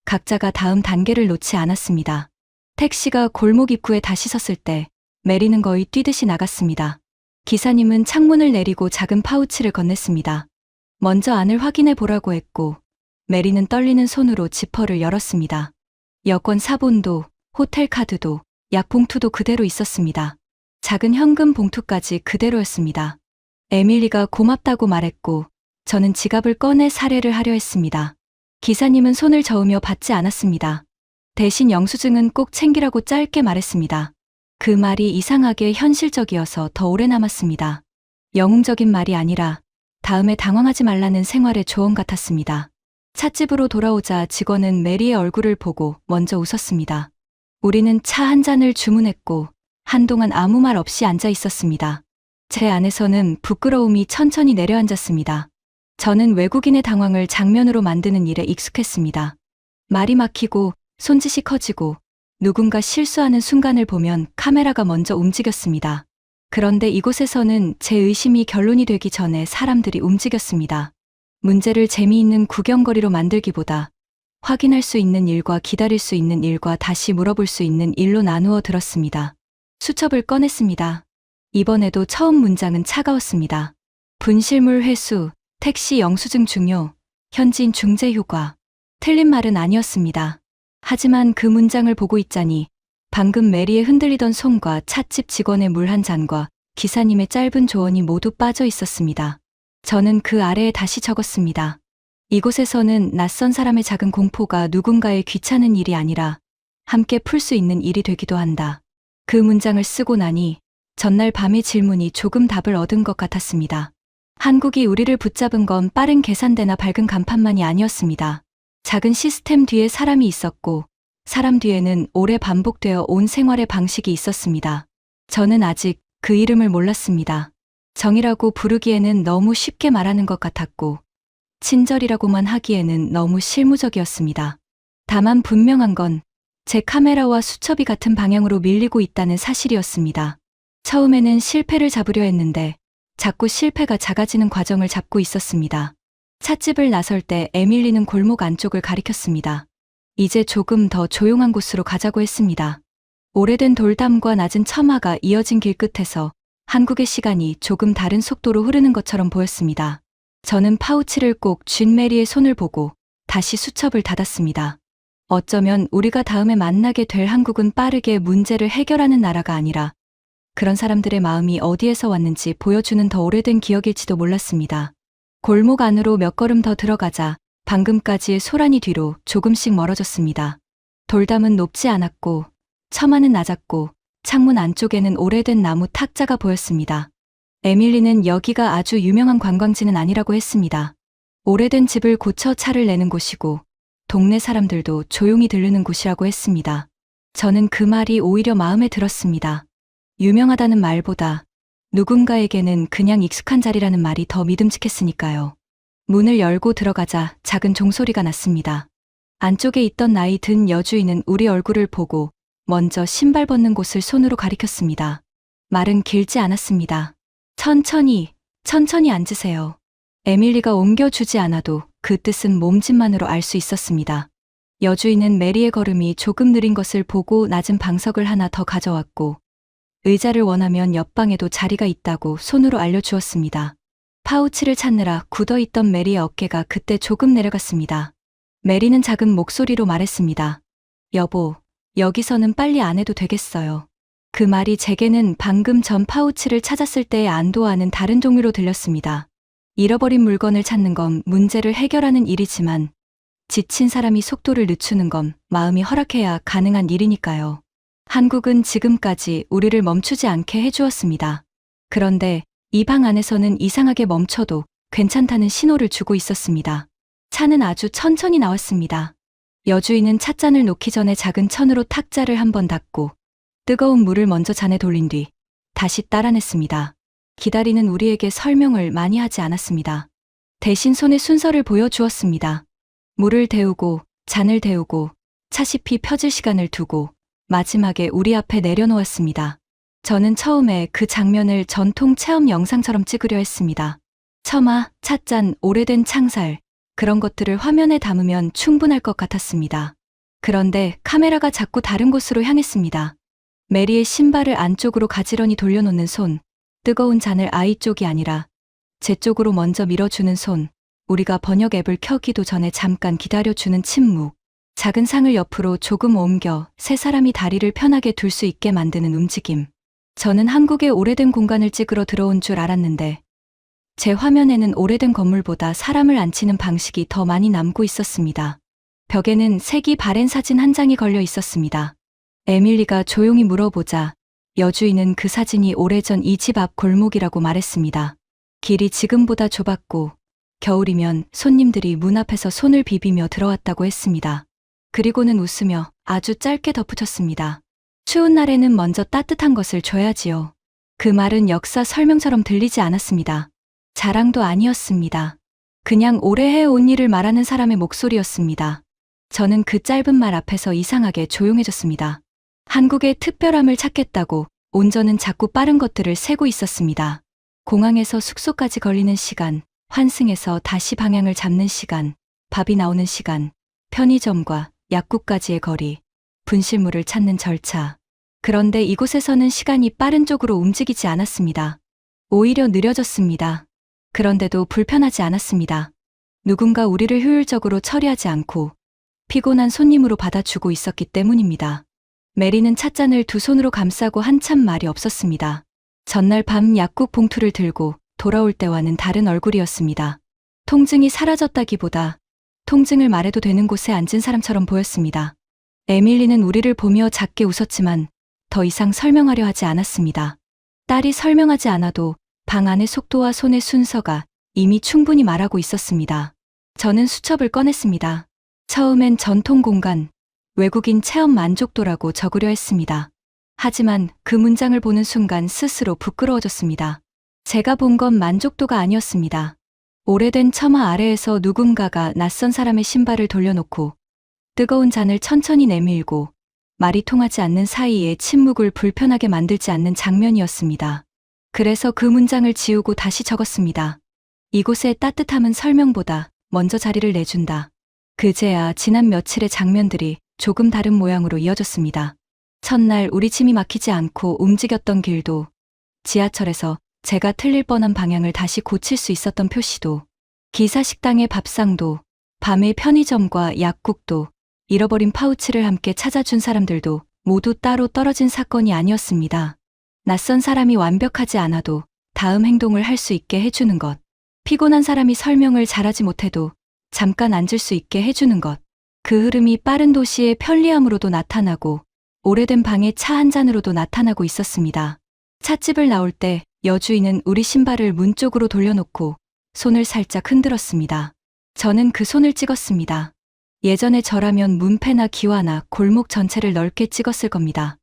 Speaker 1: 각자가 다음 단계를 놓지 않았습니다. 택시가 골목 입구에 다시 섰을 때 메리는 거의 뛰듯이 나갔습니다. 기사님은 창문을 내리고 작은 파우치를 건넸습니다. 먼저 안을 확인해 보라고 했고 메리는 떨리는 손으로 지퍼를 열었습니다. 여권 사본도, 호텔 카드도, 약 봉투도 그대로 있었습니다. 작은 현금 봉투까지 그대로였습니다. 에밀리가 고맙다고 말했고 저는 지갑을 꺼내 사례를 하려 했습니다. 기사님은 손을 저으며 받지 않았습니다. 대신 영수증은 꼭 챙기라고 짧게 말했습니다. 그 말이 이상하게 현실적이어서 더 오래 남았습니다. 영웅적인 말이 아니라 다음에 당황하지 말라는 생활의 조언 같았습니다. 찻집으로 돌아오자 직원은 메리의 얼굴을 보고 먼저 웃었습니다. 우리는 차 한 잔을 주문했고 한동안 아무 말 없이 앉아 있었습니다. 제 안에서는 부끄러움이 천천히 내려앉았습니다. 저는 외국인의 당황을 장면으로 만드는 일에 익숙했습니다. 말이 막히고 손짓이 커지고 누군가 실수하는 순간을 보면 카메라가 먼저 움직였습니다. 그런데 이곳에서는 제 의심이 결론이 되기 전에 사람들이 움직였습니다. 문제를 재미있는 구경거리로 만들기보다 확인할 수 있는 일과 기다릴 수 있는 일과 다시 물어볼 수 있는 일로 나누어 들었습니다. 수첩을 꺼냈습니다. 이번에도 처음 문장은 차가웠습니다. 분실물 회수, 택시 영수증 중요, 현지인 중재 효과. 틀린 말은 아니었습니다. 하지만 그 문장을 보고 있자니 방금 메리의 흔들리던 손과 찻집 직원의 물 한 잔과 기사님의 짧은 조언이 모두 빠져 있었습니다. 저는 그 아래에 다시 적었습니다. 이곳에서는 낯선 사람의 작은 공포가 누군가의 귀찮은 일이 아니라 함께 풀 수 있는 일이 되기도 한다. 그 문장을 쓰고 나니 전날 밤의 질문이 조금 답을 얻은 것 같았습니다. 한국이 우리를 붙잡은 건 빠른 계산대나 밝은 간판만이 아니었습니다. 작은 시스템 뒤에 사람이 있었고 사람 뒤에는 오래 반복되어 온 생활의 방식이 있었습니다. 저는 아직 그 이름을 몰랐습니다. 정이라고 부르기에는 너무 쉽게 말하는 것 같았고 친절이라고만 하기에는 너무 실무적이었습니다. 다만 분명한 건 제 카메라와 수첩이 같은 방향으로 밀리고 있다는 사실이었습니다. 처음에는 실패를 잡으려 했는데 자꾸 실패가 작아지는 과정을 잡고 있었습니다. 찻집을 나설 때 에밀리는 골목 안쪽을 가리켰습니다. 이제 조금 더 조용한 곳으로 가자고 했습니다. 오래된 돌담과 낮은 처마가 이어진 길 끝에서 한국의 시간이 조금 다른 속도로 흐르는 것처럼 보였습니다. 저는 파우치를 꼭 쥔 메리의 손을 보고 다시 수첩을 닫았습니다. 어쩌면 우리가 다음에 만나게 될 한국은 빠르게 문제를 해결하는 나라가 아니라 그런 사람들의 마음이 어디에서 왔는지 보여주는 더 오래된 기억일지도 몰랐습니다. 골목 안으로 몇 걸음 더 들어가자 방금까지의 소란이 뒤로 조금씩 멀어졌습니다. 돌담은 높지 않았고 처마는 낮았고 창문 안쪽에는 오래된 나무 탁자가 보였습니다. 에밀리는 여기가 아주 유명한 관광지는 아니라고 했습니다. 오래된 집을 고쳐 차를 내는 곳이고 동네 사람들도 조용히 들르는 곳이라고 했습니다. 저는 그 말이 오히려 마음에 들었습니다. 유명하다는 말보다 누군가에게는 그냥 익숙한 자리라는 말이 더 믿음직했으니까요. 문을 열고 들어가자 작은 종소리가 났습니다. 안쪽에 있던 나이 든 여주인은 우리 얼굴을 보고 먼저 신발 벗는 곳을 손으로 가리켰습니다. 말은 길지 않았습니다. 천천히 앉으세요. 에밀리가 옮겨주지 않아도 그 뜻은 몸짓만으로 알 수 있었습니다. 여주인은 메리의 걸음이 조금 느린 것을 보고 낮은 방석을 하나 더 가져왔고 의자를 원하면 옆방에도 자리가 있다고 손으로 알려주었습니다. 파우치를 찾느라 굳어있던 메리의 어깨가 그때 조금 내려갔습니다. 메리는 작은 목소리로 말했습니다. 여보, 여기서는 빨리 안 해도 되겠어요. 그 말이 제게는 방금 전 파우치를 찾았을 때의 안도와는 다른 종류로 들렸습니다. 잃어버린 물건을 찾는 건 문제를 해결하는 일이지만 지친 사람이 속도를 늦추는 건 마음이 허락해야 가능한 일이니까요. 한국은 지금까지 우리를 멈추지 않게 해주었습니다. 그런데 이 방 안에서는 이상하게 멈춰도 괜찮다는 신호를 주고 있었습니다. 차는 아주 천천히 나왔습니다. 여주인은 찻잔을 놓기 전에 작은 천으로 탁자를 한번 닦고 뜨거운 물을 먼저 잔에 돌린 뒤 다시 따라냈습니다. 기다리는 우리에게 설명을 많이 하지 않았습니다. 대신 손의 순서를 보여주었습니다. 물을 데우고 잔을 데우고 차시피 펴질 시간을 두고 마지막에 우리 앞에 내려놓았습니다. 저는 처음에 그 장면을 전통 체험 영상처럼 찍으려 했습니다. 처마, 찻잔, 오래된 창살, 그런 것들을 화면에 담으면 충분할 것 같았습니다. 그런데 카메라가 자꾸 다른 곳으로 향했습니다. 메리의 신발을 안쪽으로 가지런히 돌려놓는 손, 뜨거운 잔을 아이 쪽이 아니라 제 쪽으로 먼저 밀어주는 손, 우리가 번역 앱을 켜기도 전에 잠깐 기다려주는 침묵, 작은 상을 옆으로 조금 옮겨 세 사람이 다리를 편하게 둘 수 있게 만드는 움직임. 저는 한국의 오래된 공간을 찍으러 들어온 줄 알았는데 제 화면에는 오래된 건물보다 사람을 앉히는 방식이 더 많이 남고 있었습니다. 벽에는 색이 바랜 사진 한 장이 걸려 있었습니다. 에밀리가 조용히 물어보자 여주인은 그 사진이 오래전 이 집 앞 골목이라고 말했습니다. 길이 지금보다 좁았고 겨울이면 손님들이 문 앞에서 손을 비비며 들어왔다고 했습니다. 그리고는 웃으며 아주 짧게 덧붙였습니다. 추운 날에는 먼저 따뜻한 것을 줘야지요. 그 말은 역사 설명처럼 들리지 않았습니다. 자랑도 아니었습니다. 그냥 오래 해온 일을 말하는 사람의 목소리였습니다. 저는 그 짧은 말 앞에서 이상하게 조용해졌습니다. 한국의 특별함을 찾겠다고 온전은 자꾸 빠른 것들을 세고 있었습니다. 공항에서 숙소까지 걸리는 시간, 환승에서 다시 방향을 잡는 시간, 밥이 나오는 시간, 편의점과 약국까지의 거리, 분실물을 찾는 절차. 그런데 이곳에서는 시간이 빠른 쪽으로 움직이지 않았습니다. 오히려 느려졌습니다. 그런데도 불편하지 않았습니다. 누군가 우리를 효율적으로 처리하지 않고 피곤한 손님으로 받아주고 있었기 때문입니다. 메리는 찻잔을 두 손으로 감싸고 한참 말이 없었습니다. 전날 밤 약국 봉투를 들고 돌아올 때와는 다른 얼굴이었습니다. 통증이 사라졌다기보다 통증을 말해도 되는 곳에 앉은 사람처럼 보였습니다. 에밀리는 우리를 보며 작게 웃었지만 더 이상 설명하려 하지 않았습니다. 딸이 설명하지 않아도 방 안의 속도와 손의 순서가 이미 충분히 말하고 있었습니다. 저는 수첩을 꺼냈습니다. 처음엔 전통 공간, 외국인 체험 만족도라고 적으려 했습니다. 하지만 그 문장을 보는 순간 스스로 부끄러워졌습니다. 제가 본 건 만족도가 아니었습니다. 오래된 처마 아래에서 누군가가 낯선 사람의 신발을 돌려놓고 뜨거운 잔을 천천히 내밀고 말이 통하지 않는 사이에 침묵을 불편하게 만들지 않는 장면이었습니다. 그래서 그 문장을 지우고 다시 적었습니다. 이곳의 따뜻함은 설명보다 먼저 자리를 내준다. 그제야 지난 며칠의 장면들이 조금 다른 모양으로 이어졌습니다. 첫날 우리 짐이 막히지 않고 움직였던 길도, 지하철에서 제가 틀릴 뻔한 방향을 다시 고칠 수 있었던 표시도, 기사 식당의 밥상도, 밤의 편의점과 약국도, 잃어버린 파우치를 함께 찾아준 사람들도 모두 따로 떨어진 사건이 아니었습니다. 낯선 사람이 완벽하지 않아도 다음 행동을 할 수 있게 해주는 것, 피곤한 사람이 설명을 잘하지 못해도 잠깐 앉을 수 있게 해주는 것, 그 흐름이 빠른 도시의 편리함으로도 나타나고 오래된 방의 차 한 잔으로도 나타나고 있었습니다. 찻집을 나올 때 여주인은 우리 신발을 문 쪽으로 돌려놓고 손을 살짝 흔들었습니다. 저는 그 손을 찍었습니다. 예전에 저라면 문패나 기와나 골목 전체를 넓게 찍었을 겁니다.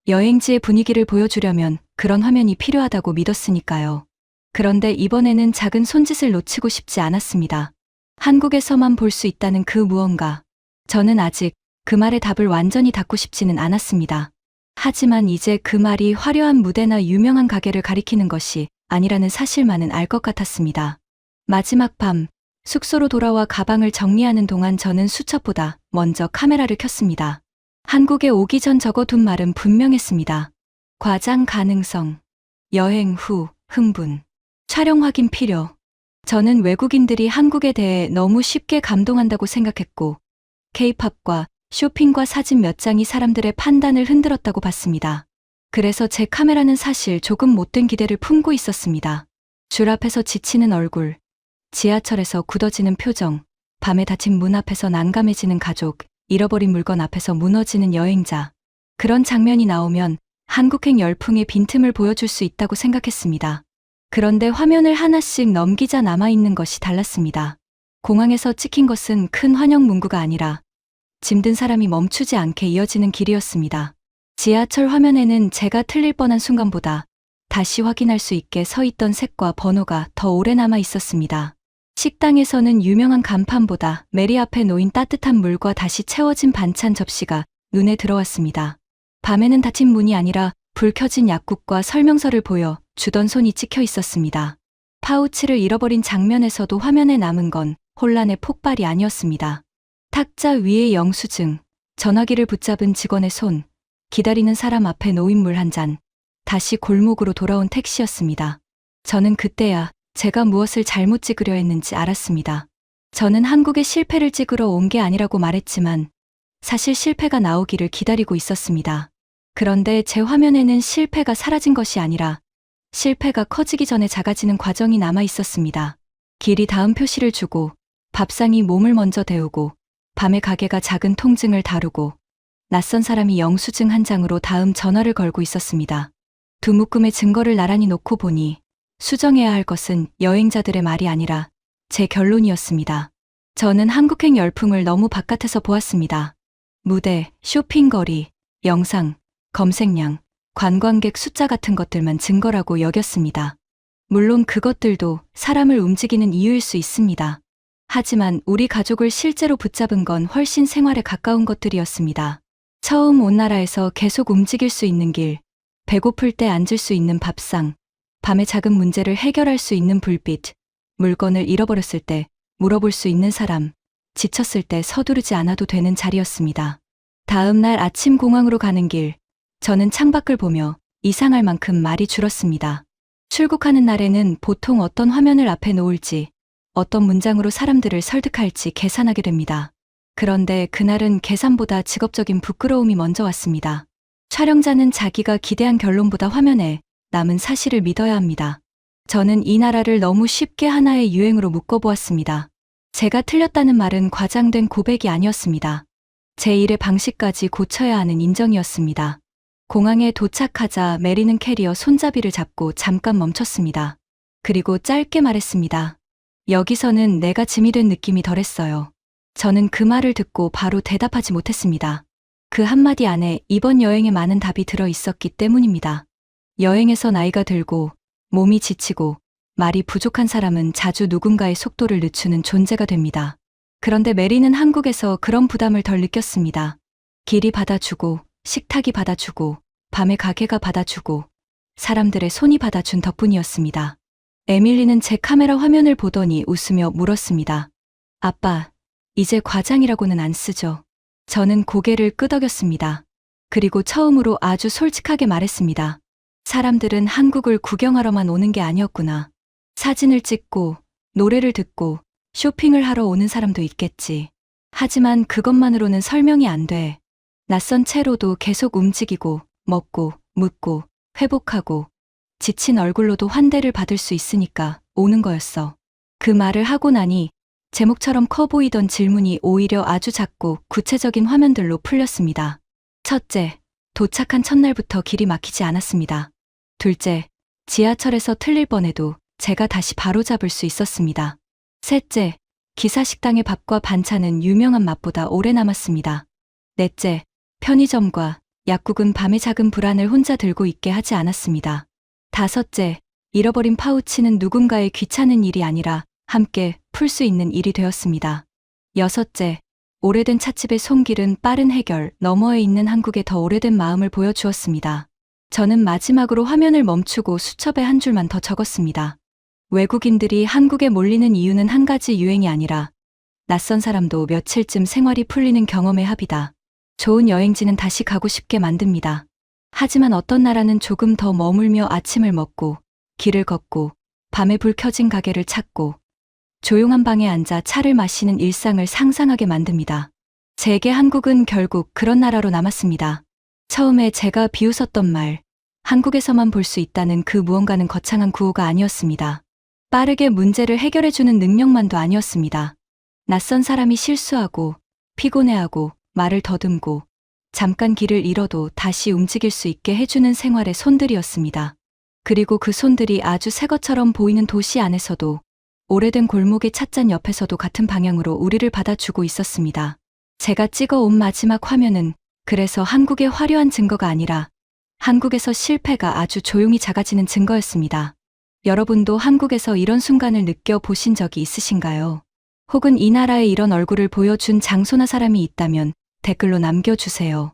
Speaker 1: 여행지의 분위기를 보여주려면 그런 화면이 필요하다고 믿었으니까요. 그런데 이번에는 작은 손짓을 놓치고 싶지 않았습니다. 한국에서만 볼 수 있다는 그 무언가, 저는 아직 그 말의 답을 완전히 닫고 싶지는 않았습니다. 하지만 이제 그 말이 화려한 무대나 유명한 가게를 가리키는 것이 아니라는 사실만은 알 것 같았습니다. 마지막 밤, 숙소로 돌아와 가방을 정리하는 동안 저는 수첩보다 먼저 카메라를 켰습니다. 한국에 오기 전 적어둔 말은 분명했습니다. 과장 가능성, 여행 후 흥분, 촬영 확인 필요. 저는 외국인들이 한국에 대해 너무 쉽게 감동한다고 생각했고, K-팝과 쇼핑과 사진 몇 장이 사람들의 판단을 흔들었다고 봤습니다. 그래서 제 카메라는 사실 조금 못된 기대를 품고 있었습니다. 줄 앞에서 지치는 얼굴, 지하철에서 굳어지는 표정, 밤에 닫힌 문 앞에서 난감해지는 가족, 잃어버린 물건 앞에서 무너지는 여행자. 그런 장면이 나오면 한국행 열풍의 빈틈을 보여줄 수 있다고 생각했습니다. 그런데 화면을 하나씩 넘기자 남아있는 것이 달랐습니다. 공항에서 찍힌 것은 큰 환영 문구가 아니라 짐든 사람이 멈추지 않게 이어지는 길이었습니다. 지하철 화면에는 제가 틀릴 뻔한 순간보다 다시 확인할 수 있게 서 있던 색과 번호가 더 오래 남아 있었습니다. 식당에서는 유명한 간판보다 메리 앞에 놓인 따뜻한 물과 다시 채워진 반찬 접시가 눈에 들어왔습니다. 밤에는 닫힌 문이 아니라 불 켜진 약국과 설명서를 보여 주던 손이 찍혀 있었습니다. 파우치를 잃어버린 장면에서도 화면에 남은 건 혼란의 폭발이 아니었습니다. 탁자 위의 영수증, 전화기를 붙잡은 직원의 손, 기다리는 사람 앞에 놓인 물 한 잔, 다시 골목으로 돌아온 택시였습니다. 저는 그때야 제가 무엇을 잘못 찍으려 했는지 알았습니다. 저는 한국에 실패를 찍으러 온 게 아니라고 말했지만 사실 실패가 나오기를 기다리고 있었습니다. 그런데 제 화면에는 실패가 사라진 것이 아니라 실패가 커지기 전에 작아지는 과정이 남아 있었습니다. 길이 다음 표시를 주고 밥상이 몸을 먼저 데우고 밤에 가게가 작은 통증을 다루고 낯선 사람이 영수증 한 장으로 다음 전화를 걸고 있었습니다. 두 묶음의 증거를 나란히 놓고 보니 수정해야 할 것은 여행자들의 말이 아니라 제 결론이었습니다. 저는 한국행 열풍을 너무 바깥에서 보았습니다. 무대, 쇼핑거리, 영상, 검색량, 관광객 숫자 같은 것들만 증거라고 여겼습니다. 물론 그것들도 사람을 움직이는 이유일 수 있습니다. 하지만 우리 가족을 실제로 붙잡은 건 훨씬 생활에 가까운 것들이었습니다. 처음 온 나라에서 계속 움직일 수 있는 길, 배고플 때 앉을 수 있는 밥상, 밤에 작은 문제를 해결할 수 있는 불빛, 물건을 잃어버렸을 때 물어볼 수 있는 사람, 지쳤을 때 서두르지 않아도 되는 자리였습니다. 다음 날 아침 공항으로 가는 길, 저는 창밖을 보며 이상할 만큼 말이 줄었습니다. 출국하는 날에는 보통 어떤 화면을 앞에 놓을지, 어떤 문장으로 사람들을 설득할지 계산하게 됩니다. 그런데 그날은 계산보다 직업적인 부끄러움이 먼저 왔습니다. 촬영자는 자기가 기대한 결론보다 화면에 남은 사실을 믿어야 합니다. 저는 이 나라를 너무 쉽게 하나의 유행으로 묶어보았습니다. 제가 틀렸다는 말은 과장된 고백이 아니었습니다. 제 일의 방식까지 고쳐야 하는 인정이었습니다. 공항에 도착하자 메리는 캐리어 손잡이를 잡고 잠깐 멈췄습니다. 그리고 짧게 말했습니다. 여기서는 내가 짐이 된 느낌이 덜했어요. 저는 그 말을 듣고 바로 대답하지 못했습니다. 그 한마디 안에 이번 여행에 많은 답이 들어 있었기 때문입니다. 여행에서 나이가 들고 몸이 지치고 말이 부족한 사람은 자주 누군가의 속도를 늦추는 존재가 됩니다. 그런데 메리는 한국에서 그런 부담을 덜 느꼈습니다. 길이 받아주고 식탁이 받아주고 밤에 가게가 받아주고 사람들의 손이 받아준 덕분이었습니다. 에밀리는 제 카메라 화면을 보더니 웃으며 물었습니다. 아빠, 이제 과장이라고는 안 쓰죠? 저는 고개를 끄덕였습니다. 그리고 처음으로 아주 솔직하게 말했습니다. 사람들은 한국을 구경하러만 오는 게 아니었구나. 사진을 찍고 노래를 듣고 쇼핑을 하러 오는 사람도 있겠지. 하지만 그것만으로는 설명이 안 돼. 낯선 채로도 계속 움직이고 먹고 묻고 회복하고 지친 얼굴로도 환대를 받을 수 있으니까 오는 거였어. 그 말을 하고 나니 제목처럼 커 보이던 질문이 오히려 아주 작고 구체적인 화면들로 풀렸습니다. 첫째, 도착한 첫날부터 길이 막히지 않았습니다. 둘째, 지하철에서 틀릴 뻔해도 제가 다시 바로잡을 수 있었습니다. 셋째, 기사 식당의 밥과 반찬은 유명한 맛보다 오래 남았습니다. 넷째, 편의점과 약국은 밤의 작은 불안을 혼자 들고 있게 하지 않았습니다. 다섯째, 잃어버린 파우치는 누군가의 귀찮은 일이 아니라 함께 풀 수 있는 일이 되었습니다. 여섯째, 오래된 찻집의 손길은 빠른 해결, 너머에 있는 한국의 더 오래된 마음을 보여주었습니다. 저는 마지막으로 화면을 멈추고 수첩에 한 줄만 더 적었습니다. 외국인들이 한국에 몰리는 이유는 한 가지 유행이 아니라 낯선 사람도 며칠쯤 생활이 풀리는 경험의 합이다. 좋은 여행지는 다시 가고 싶게 만듭니다. 하지만 어떤 나라는 조금 더 머물며 아침을 먹고 길을 걷고 밤에 불 켜진 가게를 찾고 조용한 방에 앉아 차를 마시는 일상을 상상하게 만듭니다. 제게 한국은 결국 그런 나라로 남았습니다. 처음에 제가 비웃었던 말, 한국에서만 볼 수 있다는 그 무언가는 거창한 구호가 아니었습니다. 빠르게 문제를 해결해주는 능력만도 아니었습니다. 낯선 사람이 실수하고 피곤해하고 말을 더듬고 잠깐 길을 잃어도 다시 움직일 수 있게 해주는 생활의 손들이었습니다. 그리고 그 손들이 아주 새 것처럼 보이는 도시 안에서도 오래된 골목의 찻잔 옆에서도 같은 방향으로 우리를 받아주고 있었습니다. 제가 찍어온 마지막 화면은 그래서 한국의 화려한 증거가 아니라 한국에서 실패가 아주 조용히 작아지는 증거였습니다. 여러분도 한국에서 이런 순간을 느껴보신 적이 있으신가요? 혹은 이 나라에 이런 얼굴을 보여준 장소나 사람이 있다면 댓글로 남겨주세요.